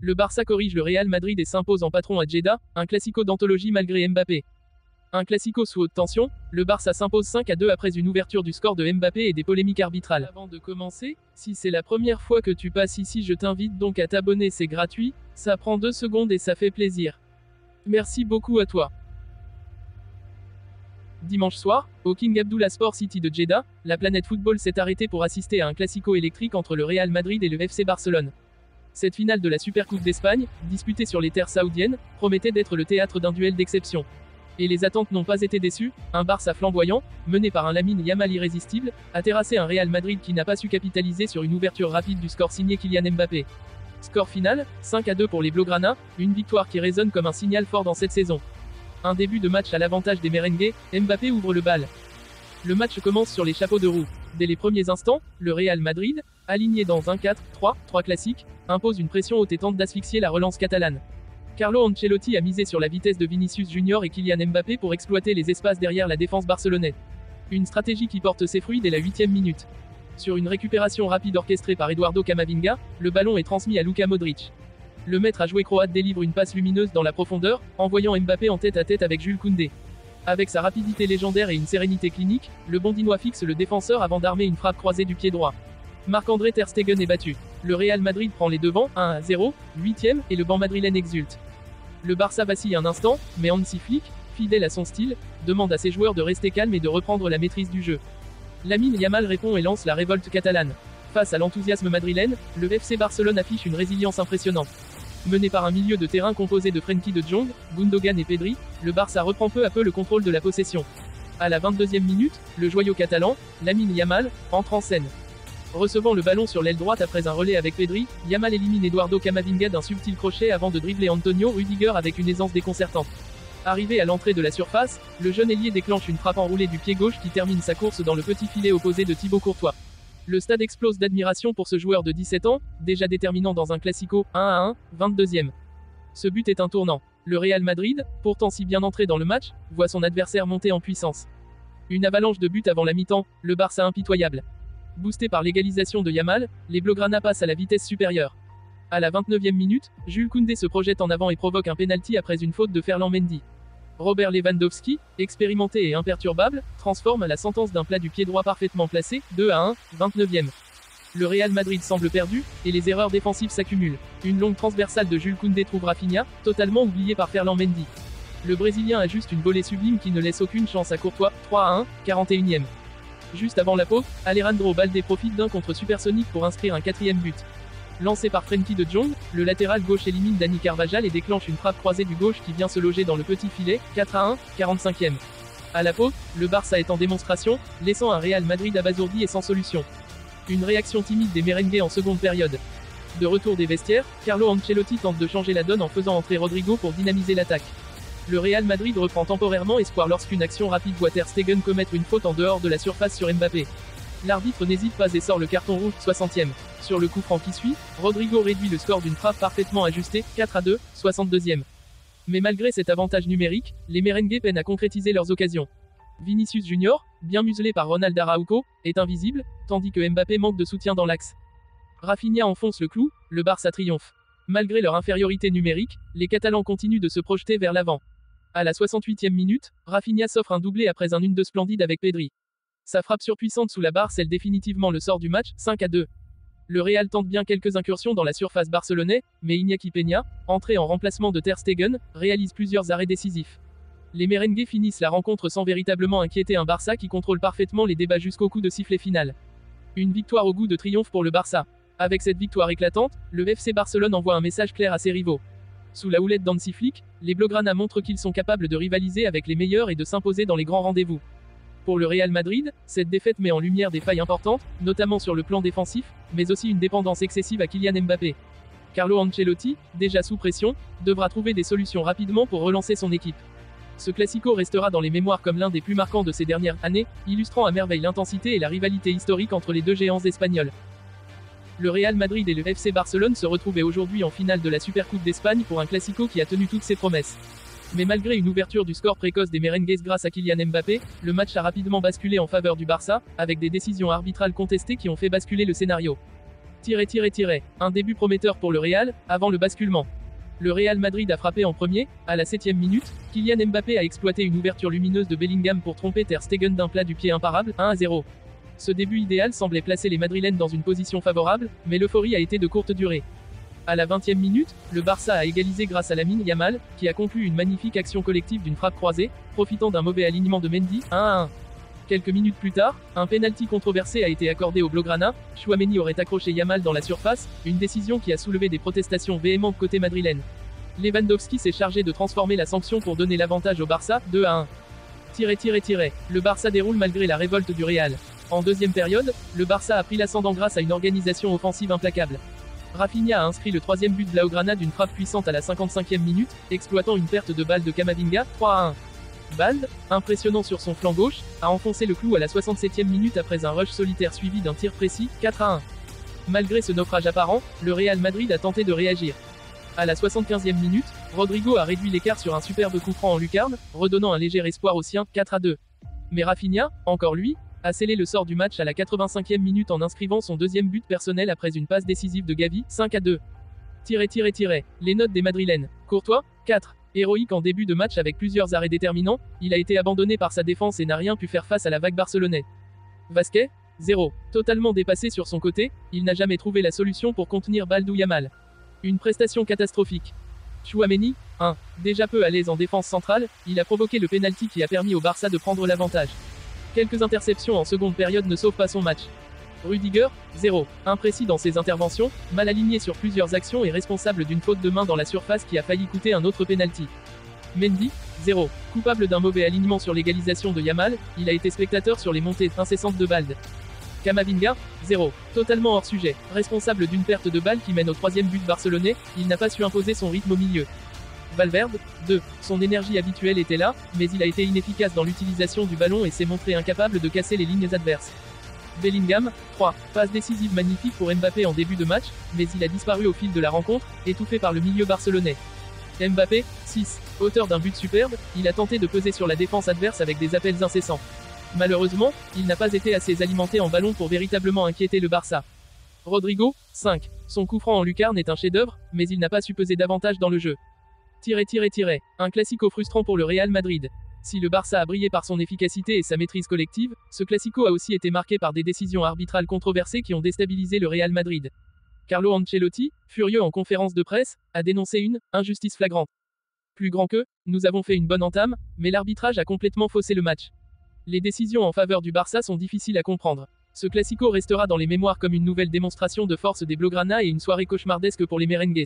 Le Barça corrige le Real Madrid et s'impose en patron à Jeddah, un classico d'anthologie malgré Mbappé. Un classico sous haute tension, le Barça s'impose 5-2 après une ouverture du score de Mbappé et des polémiques arbitrales. Avant de commencer, si c'est la première fois que tu passes ici, je t'invite donc à t'abonner, c'est gratuit, ça prend 2 secondes et ça fait plaisir. Merci beaucoup à toi. Dimanche soir, au King Abdullah Sport City de Jeddah, la planète football s'est arrêtée pour assister à un classico électrique entre le Real Madrid et le FC Barcelone. Cette finale de la Supercoupe d'Espagne, disputée sur les terres saoudiennes, promettait d'être le théâtre d'un duel d'exception. Et les attentes n'ont pas été déçues, un Barça flamboyant, mené par un Lamine Yamal irrésistible, a terrassé un Real Madrid qui n'a pas su capitaliser sur une ouverture rapide du score signé Kylian Mbappé. Score final, 5-2 pour les Blaugrana, une victoire qui résonne comme un signal fort dans cette saison. Un début de match à l'avantage des merengues, Mbappé ouvre le bal. Le match commence sur les chapeaux de roue. Dès les premiers instants, le Real Madrid, aligné dans un 4-3-3 classique, impose une pression haute et tente d'asphyxier la relance catalane. Carlo Ancelotti a misé sur la vitesse de Vinicius Junior et Kylian Mbappé pour exploiter les espaces derrière la défense barcelonaise. Une stratégie qui porte ses fruits dès la 8e minute. Sur une récupération rapide orchestrée par Eduardo Camavinga, le ballon est transmis à Luka Modric. Le maître à jouer croate délivre une passe lumineuse dans la profondeur, envoyant Mbappé en tête à tête avec Jules Koundé. Avec sa rapidité légendaire et une sérénité clinique, le Bondinois fixe le défenseur avant d'armer une frappe croisée du pied droit. Marc-André Ter Stegen est battu. Le Real Madrid prend les devants, 1-0, 8e, et le banc madrilène exulte. Le Barça vacille un instant, mais Hansi Flick, fidèle à son style, demande à ses joueurs de rester calmes et de reprendre la maîtrise du jeu. Lamine Yamal répond et lance la révolte catalane. Face à l'enthousiasme madrilène, le FC Barcelone affiche une résilience impressionnante. Mené par un milieu de terrain composé de Frenkie de Jong, Gundogan et Pedri, le Barça reprend peu à peu le contrôle de la possession. À la 22e minute, le joyau catalan, Lamine Yamal, entre en scène. Recevant le ballon sur l'aile droite après un relais avec Pedri, Yamal élimine Eduardo Camavinga d'un subtil crochet avant de dribbler Antonio Rudiger avec une aisance déconcertante. Arrivé à l'entrée de la surface, le jeune ailier déclenche une frappe enroulée du pied gauche qui termine sa course dans le petit filet opposé de Thibaut Courtois. Le stade explose d'admiration pour ce joueur de 17 ans, déjà déterminant dans un classico, 1-1, 22e. Ce but est un tournant. Le Real Madrid, pourtant si bien entré dans le match, voit son adversaire monter en puissance. Une avalanche de buts avant la mi-temps, le Barça impitoyable. Boosté par l'égalisation de Yamal, les Blaugrana passent à la vitesse supérieure. À la 29e minute, Jules Koundé se projette en avant et provoque un pénalty après une faute de Ferland Mendy. Robert Lewandowski, expérimenté et imperturbable, transforme la sentence d'un plat du pied droit parfaitement placé, 2-1, 29e. Le Real Madrid semble perdu, et les erreurs défensives s'accumulent. Une longue transversale de Jules Koundé trouve Rafinha, totalement oublié par Ferland Mendy. Le Brésilien ajuste une volée sublime qui ne laisse aucune chance à Courtois, 3-1, 41e. Juste avant la pause, Alejandro Balde profite d'un contre supersonique pour inscrire un 4e but. Lancé par Frenkie de Jong, le latéral gauche élimine Dani Carvajal et déclenche une frappe croisée du gauche qui vient se loger dans le petit filet, 4-1, 45e. À la pause, le Barça est en démonstration, laissant un Real Madrid abasourdi et sans solution. Une réaction timide des merengues en seconde période. De retour des vestiaires, Carlo Ancelotti tente de changer la donne en faisant entrer Rodrigo pour dynamiser l'attaque. Le Real Madrid reprend temporairement espoir lorsqu'une action rapide voit Ter Stegen commettre une faute en dehors de la surface sur Mbappé. L'arbitre n'hésite pas et sort le carton rouge, 60e. Sur le coup franc qui suit, Rodrigo réduit le score d'une frappe parfaitement ajustée, 4-2, 62e. Mais malgré cet avantage numérique, les merengues peinent à concrétiser leurs occasions. Vinicius Junior, bien muselé par Ronald Araujo, est invisible, tandis que Mbappé manque de soutien dans l'axe. Rafinha enfonce le clou, le Barça triomphe. Malgré leur infériorité numérique, les Catalans continuent de se projeter vers l'avant. À la 68e minute, Rafinha s'offre un doublé après un 1-2 splendide avec Pedri. Sa frappe surpuissante sous la barre scelle définitivement le sort du match, 5-2. Le Real tente bien quelques incursions dans la surface barcelonaise, mais Iñaki Peña, entré en remplacement de Ter Stegen, réalise plusieurs arrêts décisifs. Les merengues finissent la rencontre sans véritablement inquiéter un Barça qui contrôle parfaitement les débats jusqu'au coup de sifflet final. Une victoire au goût de triomphe pour le Barça. Avec cette victoire éclatante, le FC Barcelone envoie un message clair à ses rivaux. Sous la houlette d'Hansi Flick, les Blaugrana montrent qu'ils sont capables de rivaliser avec les meilleurs et de s'imposer dans les grands rendez-vous. Pour le Real Madrid, cette défaite met en lumière des failles importantes, notamment sur le plan défensif, mais aussi une dépendance excessive à Kylian Mbappé. Carlo Ancelotti, déjà sous pression, devra trouver des solutions rapidement pour relancer son équipe. Ce classico restera dans les mémoires comme l'un des plus marquants de ces dernières années, illustrant à merveille l'intensité et la rivalité historique entre les deux géants espagnols. Le Real Madrid et le FC Barcelone se retrouvaient aujourd'hui en finale de la Supercoupe d'Espagne pour un classico qui a tenu toutes ses promesses. Mais malgré une ouverture du score précoce des merengues grâce à Kylian Mbappé, le match a rapidement basculé en faveur du Barça, avec des décisions arbitrales contestées qui ont fait basculer le scénario. Un début prometteur pour le Real, avant le basculement. Le Real Madrid a frappé en premier, à la 7e minute, Kylian Mbappé a exploité une ouverture lumineuse de Bellingham pour tromper Ter Stegen d'un plat du pied imparable, 1-0. Ce début idéal semblait placer les Madrilènes dans une position favorable, mais l'euphorie a été de courte durée. À la 20e minute, le Barça a égalisé grâce à Lamine Yamal, qui a conclu une magnifique action collective d'une frappe croisée, profitant d'un mauvais alignement de Mendy, 1-1. Quelques minutes plus tard, un pénalty controversé a été accordé au Blaugrana, Tchouaméni aurait accroché Yamal dans la surface, une décision qui a soulevé des protestations véhémentes côté madrilène. Lewandowski s'est chargé de transformer la sanction pour donner l'avantage au Barça, 2-1. Le Barça déroule malgré la révolte du Real. En deuxième période, le Barça a pris l'ascendant grâce à une organisation offensive implacable. Rafinha a inscrit le troisième but de Blaugrana d'une frappe puissante à la 55e minute, exploitant une perte de balle de Camavinga, 3-1. Balde, impressionnant sur son flanc gauche, a enfoncé le clou à la 67e minute après un rush solitaire suivi d'un tir précis, 4-1. Malgré ce naufrage apparent, le Real Madrid a tenté de réagir. À la 75e minute, Rodrigo a réduit l'écart sur un superbe coup franc en lucarne, redonnant un léger espoir aux siens, 4-2. Mais Rafinha, encore lui, a scellé le sort du match à la 85e minute en inscrivant son deuxième but personnel après une passe décisive de Gavi, 5-2. Les notes des Madrilènes. Courtois, 4. Héroïque en début de match avec plusieurs arrêts déterminants, il a été abandonné par sa défense et n'a rien pu faire face à la vague barcelonaise. Vasquez, 0. Totalement dépassé sur son côté, il n'a jamais trouvé la solution pour contenir Balde ou Yamal. Une prestation catastrophique. Tchouaméni, 1. Déjà peu à l'aise en défense centrale, il a provoqué le pénalty qui a permis au Barça de prendre l'avantage. Quelques interceptions en seconde période ne sauvent pas son match. Rudiger, 0. Imprécis dans ses interventions, mal aligné sur plusieurs actions et responsable d'une faute de main dans la surface qui a failli coûter un autre pénalty. Mendy, 0. Coupable d'un mauvais alignement sur l'égalisation de Yamal, il a été spectateur sur les montées incessantes de Balde. Camavinga, 0. Totalement hors sujet, responsable d'une perte de balle qui mène au troisième but barcelonais, il n'a pas su imposer son rythme au milieu. Valverde, 2. Son énergie habituelle était là, mais il a été inefficace dans l'utilisation du ballon et s'est montré incapable de casser les lignes adverses. Bellingham, 3. Passe décisive magnifique pour Mbappé en début de match, mais il a disparu au fil de la rencontre, étouffé par le milieu barcelonais. Mbappé, 6. Auteur d'un but superbe, il a tenté de peser sur la défense adverse avec des appels incessants. Malheureusement, il n'a pas été assez alimenté en ballon pour véritablement inquiéter le Barça. Rodrigo, 5. Son coup franc en lucarne est un chef-d'œuvre, mais il n'a pas su peser davantage dans le jeu. Un classico frustrant pour le Real Madrid. Si le Barça a brillé par son efficacité et sa maîtrise collective, ce classico a aussi été marqué par des décisions arbitrales controversées qui ont déstabilisé le Real Madrid. Carlo Ancelotti, furieux en conférence de presse, a dénoncé une injustice flagrante. Plus grand que, nous avons fait une bonne entame, mais l'arbitrage a complètement faussé le match. Les décisions en faveur du Barça sont difficiles à comprendre. Ce classico restera dans les mémoires comme une nouvelle démonstration de force des Blaugrana et une soirée cauchemardesque pour les merengues.